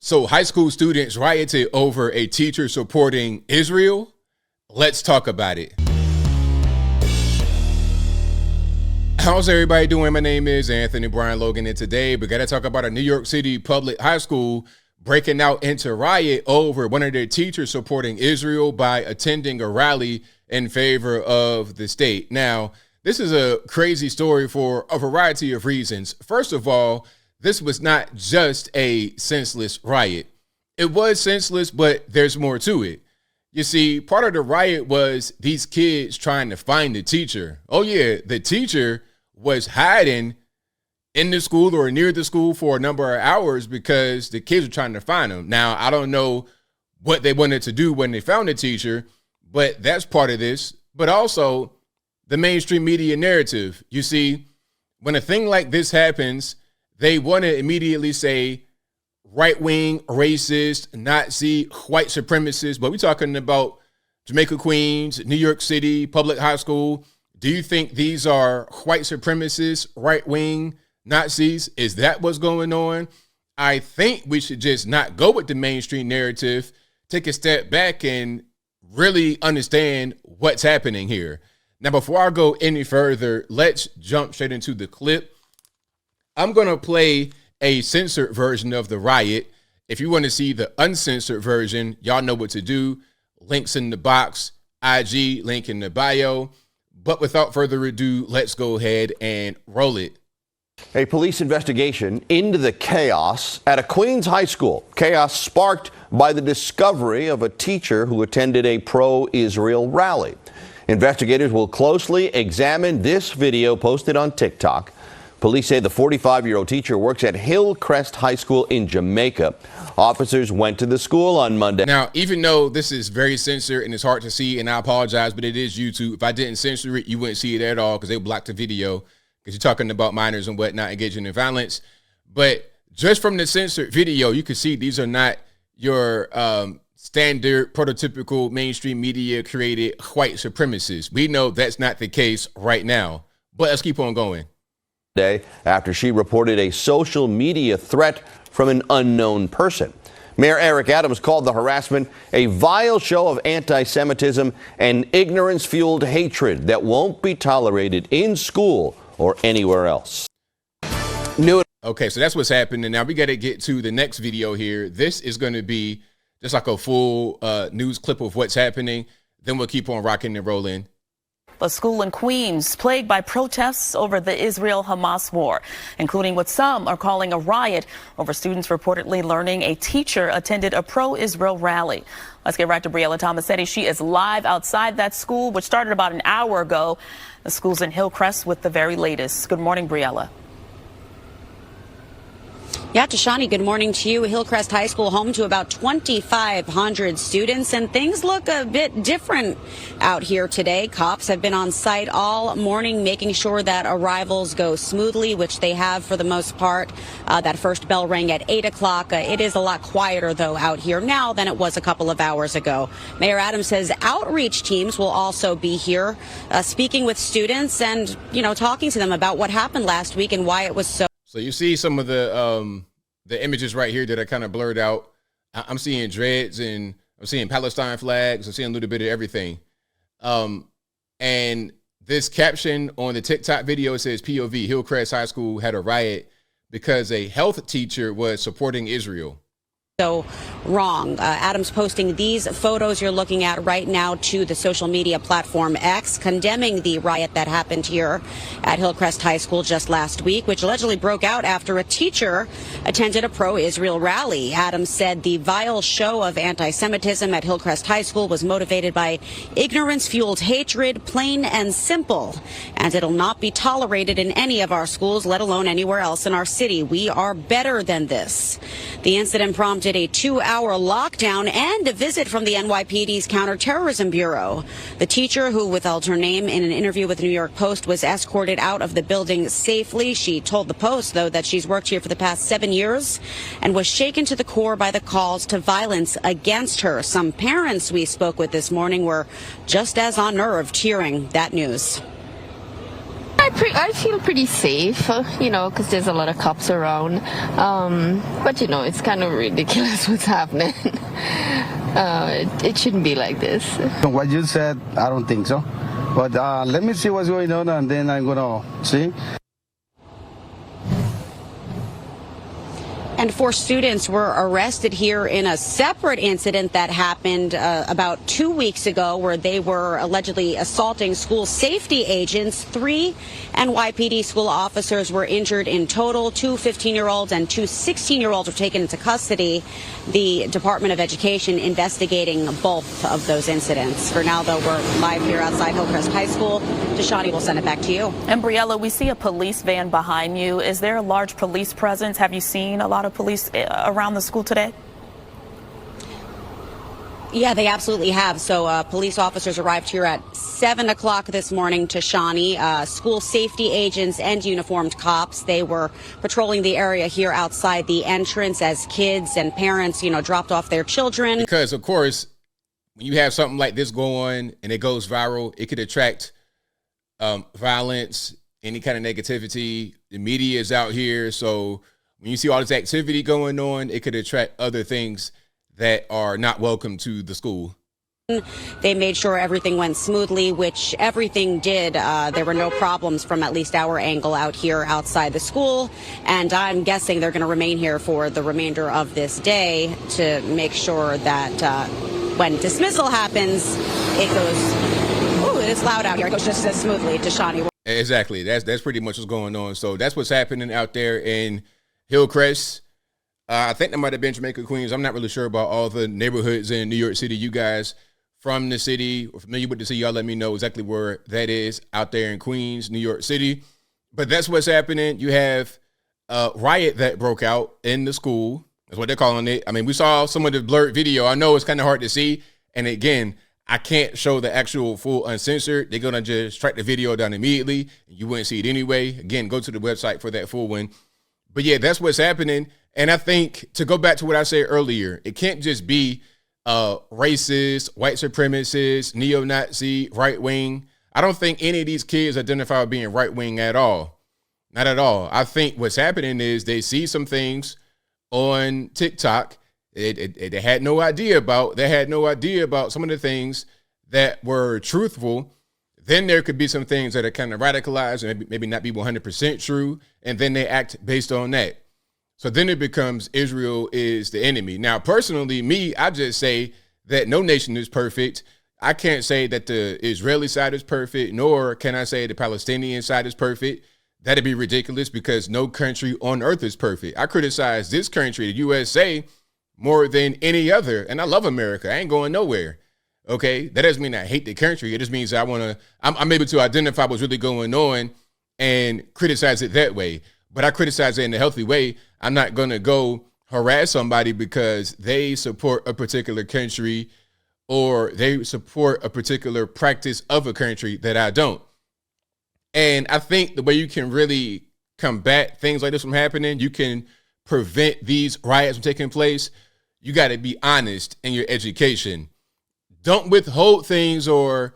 So high school students rioted over a teacher supporting Israel. Let's talk about it. How's everybody doing? My name is Anthony Brian Logan, and today we got to talk about a New York City public high school breaking out into riot over one of their teachers supporting Israel by attending a rally in favor of the state. Now, this is a crazy story for a variety of reasons. First of all, this was not just a senseless riot. It was senseless, but there's more to it. You see, part of the riot was these kids trying to find the teacher. Oh yeah, the teacher was hiding in the school or near the school for a number of hours because the kids were trying to find him. Now, I don't know what they wanted to do when they found the teacher, but that's part of this. But also the mainstream media narrative. You see, when a thing like this happens, they want to immediately say right-wing, racist, Nazi, white supremacist. But we're talking about Jamaica Queens, New York City, public high school. Do you think these are white supremacists, right-wing Nazis? Is that what's going on? I think we should just not go with the mainstream narrative, take a step back and really understand what's happening here. Now, before I go any further, let's jump straight into the clip. I'm going to play a censored version of the riot. If you want to see the uncensored version, y'all know what to do. Links in the box, IG, link in the bio. But without further ado, let's go ahead and roll it. A police investigation into the chaos at a Queens high school. Chaos sparked by the discovery of a teacher who attended a pro-Israel rally. Investigators will closely examine this video posted on TikTok. Police say the 45-year-old teacher works at Hillcrest High School in Jamaica. Officers went to the school on Monday. Now, even though this is very censored and it's hard to see, and I apologize, but it is YouTube. If I didn't censor it, you wouldn't see it at all because they blocked the video because you're talking about minors and whatnot engaging in violence. But just from the censored video, you can see these are not your standard, prototypical mainstream media created white supremacists. We know that's not the case right now, but let's keep on going. Day after she reported a social media threat from an unknown person. Mayor Eric Adams called the harassment a vile show of anti-Semitism and ignorance-fueled hatred that won't be tolerated in school or anywhere else. Okay, so that's what's happening. Now we got to get to the next video here. This is going to be just like a full news clip of what's happening. Then we'll keep on rocking and rolling. A school in Queens plagued by protests over the Israel-Hamas war, including what some are calling a riot over students reportedly learning a teacher attended a pro-Israel rally. Let's get right to Briella Tomasetti. She is live outside that school, which started about an hour ago. The school's in Hillcrest with the very latest. Good morning, Briella. Yeah, Tashani, good morning to you. Hillcrest High School, home to about 2,500 students, and things look a bit different out here today. Cops have been on site all morning, making sure that arrivals go smoothly, which they have for the most part. That first bell rang at 8 o'clock. It is a lot quieter, though, out here now than it was a couple of hours ago. Mayor Adams says outreach teams will also be here, speaking with students and, talking to them about what happened last week and why it was so. So you see some of the images right here that are kind of blurred out. I'm seeing dreads and I'm seeing Palestine flags. I'm seeing a little bit of everything. And this caption on the TikTok video says POV, Hillcrest High School had a riot because a health teacher was supporting Israel. So wrong. Adams posting these photos you're looking at right now to the social media platform X, condemning the riot that happened here at Hillcrest High School just last week, which allegedly broke out after a teacher attended a pro-Israel rally. Adams said the vile show of anti-Semitism at Hillcrest High School was motivated by ignorance-fueled hatred, plain and simple, and it'll not be tolerated in any of our schools, let alone anywhere else in our city. We are better than this. The incident prompted a 2-hour lockdown and a visit from the NYPD's Counterterrorism Bureau. The teacher, who withheld her name in an interview with the New York Post, was escorted out of the building safely. She told the Post, though, that she's worked here for the past 7 years and was shaken to the core by the calls to violence against her. Some parents we spoke with this morning were just as unnerved hearing that news. I feel pretty safe, because there's a lot of cops around. But it's kind of ridiculous what's happening. It shouldn't be like this. What you said, I don't think so. But let me see what's going on, and then I'm gonna see. And 4 students were arrested here in a separate incident that happened about 2 weeks ago, where they were allegedly assaulting school safety agents. 3 NYPD school officers were injured in total. 2 15-year-olds and 2 16-year-olds were taken into custody. The Department of Education investigating both of those incidents. For now, though, we're live here outside Hillcrest High School. Deshani, will send it back to you. And Briella, we see a police van behind you. Is there a large police presence? Have you seen a lot of police around the school today? Yeah, they absolutely have. So police officers arrived here at 7 o'clock this morning to Shawnee. School safety agents and uniformed cops. They were patrolling the area here outside the entrance as kids and parents, dropped off their children. Because, of course, when you have something like this go on and it goes viral, it could attract violence, any kind of negativity. The media is out here. So when you see all this activity going on, it could attract other things that are not welcome to the school. They made sure everything went smoothly, which everything did. There were no problems from at least our angle out here outside the school. And I'm guessing they're going to remain here for the remainder of this day to make sure that when dismissal happens, it goes, it is loud out here. It goes just as smoothly to Shawnee. Exactly. That's pretty much what's going on. So that's what's happening out there in Hillcrest. I think that might have been Jamaica, Queens. I'm not really sure about all the neighborhoods in New York City. You guys from the city or familiar with the city, y'all let me know exactly where that is out there in Queens, New York City. But that's what's happening. You have a riot that broke out in the school. That's what they're calling it. I mean, we saw some of the blurred video. I know it's kind of hard to see. And again, I can't show the actual full uncensored. They're going to just strike the video down immediately. You wouldn't see it anyway. Again, go to the website for that full one. But yeah, that's what's happening. And I think, to go back to what I said earlier, it can't just be racist, white supremacist, neo-Nazi, right-wing. I don't think any of these kids identify with being right-wing at all. Not at all. I think what's happening is they see some things on TikTok they had no idea about. They had no idea about some of the things that were truthful. Then there could be some things that are kind of radicalized and maybe not be 100% true. And then they act based on that. So then it becomes Israel is the enemy. Now, personally, I just say that no nation is perfect. I can't say that the Israeli side is perfect, nor can I say the Palestinian side is perfect. That'd be ridiculous because no country on earth is perfect. I criticize this country, the USA, more than any other. And I love America. I ain't going nowhere. Okay. That doesn't mean I hate the country. It just means I'm able to identify what's really going on and criticize it that way. But I criticize it in a healthy way. I'm not going to go harass somebody because they support a particular country or they support a particular practice of a country that I don't. And I think the way you can really combat things like this from happening, you can prevent these riots from taking place. You got to be honest in your education. Don't withhold things or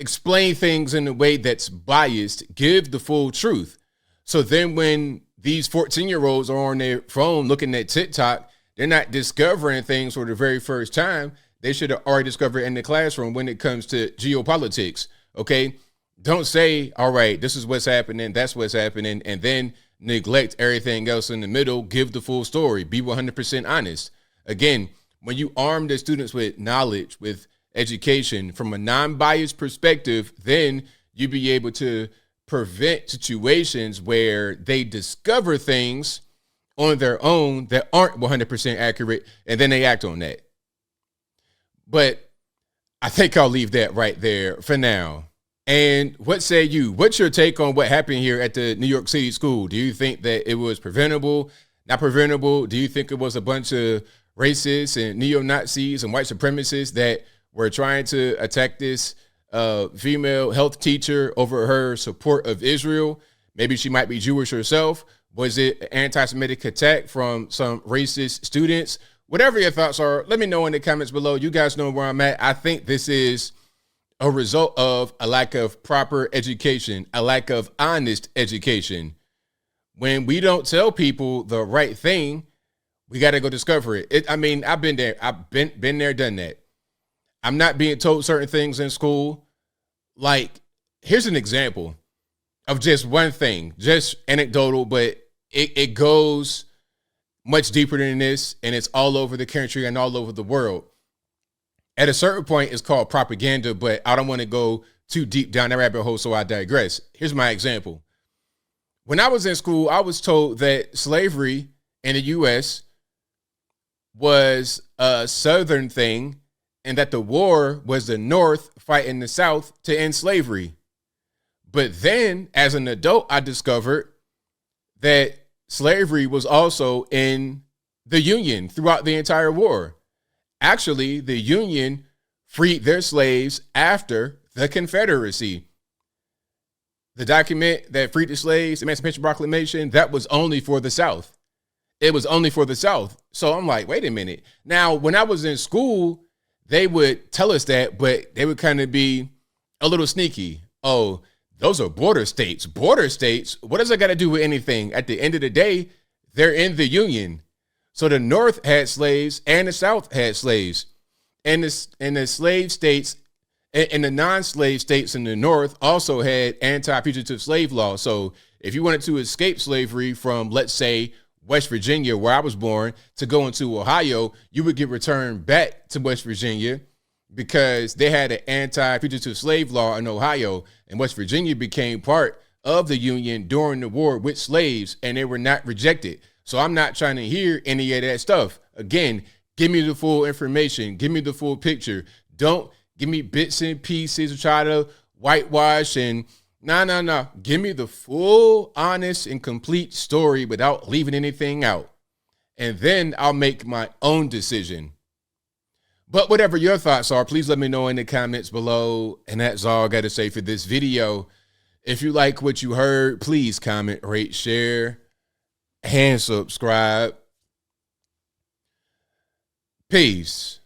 explain things in a way that's biased. Give the full truth. So then when these 14-year-olds are on their phone looking at TikTok, they're not discovering things for the very first time. They should have already discovered in the classroom when it comes to geopolitics. Okay. Don't say, all right, this is what's happening, that's what's happening, and then neglect everything else in the middle. Give the full story. Be 100% honest. Again, when you arm the students with knowledge, with education from a non-biased perspective, then you be able to prevent situations where they discover things on their own that aren't 100% accurate, and then they act on that. But I think I'll leave that right there for now. And what say you? What's your take on what happened here at the New York City school? Do you think that it was preventable, not preventable? Do you think it was a bunch of racists and neo-Nazis and white supremacists that were trying to attack this female health teacher over her support of Israel? Maybe she might be Jewish herself. Was it an anti-Semitic attack from some racist students? Whatever your thoughts are, let me know in the comments below. You guys know where I'm at. I think this is a result of a lack of proper education, a lack of honest education. When we don't tell people the right thing, we got to go discover it. I mean, I've been there. I've been there, done that. I'm not being told certain things in school. Like, here's an example of just one thing, just anecdotal, but it goes much deeper than this, and it's all over the country and all over the world. At a certain point, it's called propaganda, but I don't want to go too deep down that rabbit hole, so I digress. Here's my example. When I was in school, I was told that slavery in the U.S. was a Southern thing and that the war was the North fighting the South to end slavery. But then, as an adult, I discovered that slavery was also in the Union throughout the entire war. Actually, the Union freed their slaves after the Confederacy. The document that freed the slaves, Emancipation Proclamation, that was only for the South. It was only for the South. So I'm like, wait a minute. Now, when I was in school, they would tell us that, but they would kind of be a little sneaky. Oh, those are border states. Border states? What does that got to do with anything? At the end of the day, they're in the Union. So the North had slaves and the South had slaves. And the slave states and the non-slave states in the North also had anti-fugitive slave laws. So if you wanted to escape slavery from, let's say, West Virginia, where I was born, to go into Ohio, you would get returned back to West Virginia because they had an anti-fugitive slave law in Ohio, and West Virginia became part of the Union during the war with slaves, and they were not rejected. So I'm not trying to hear any of that stuff. Again, give me the full information. Give me the full picture. Don't give me bits and pieces, try to whitewash and no. Give me the full, honest, and complete story without leaving anything out. And then I'll make my own decision. But whatever your thoughts are, please let me know in the comments below. And that's all I got to say for this video. If you like what you heard, please comment, rate, share, and subscribe. Peace.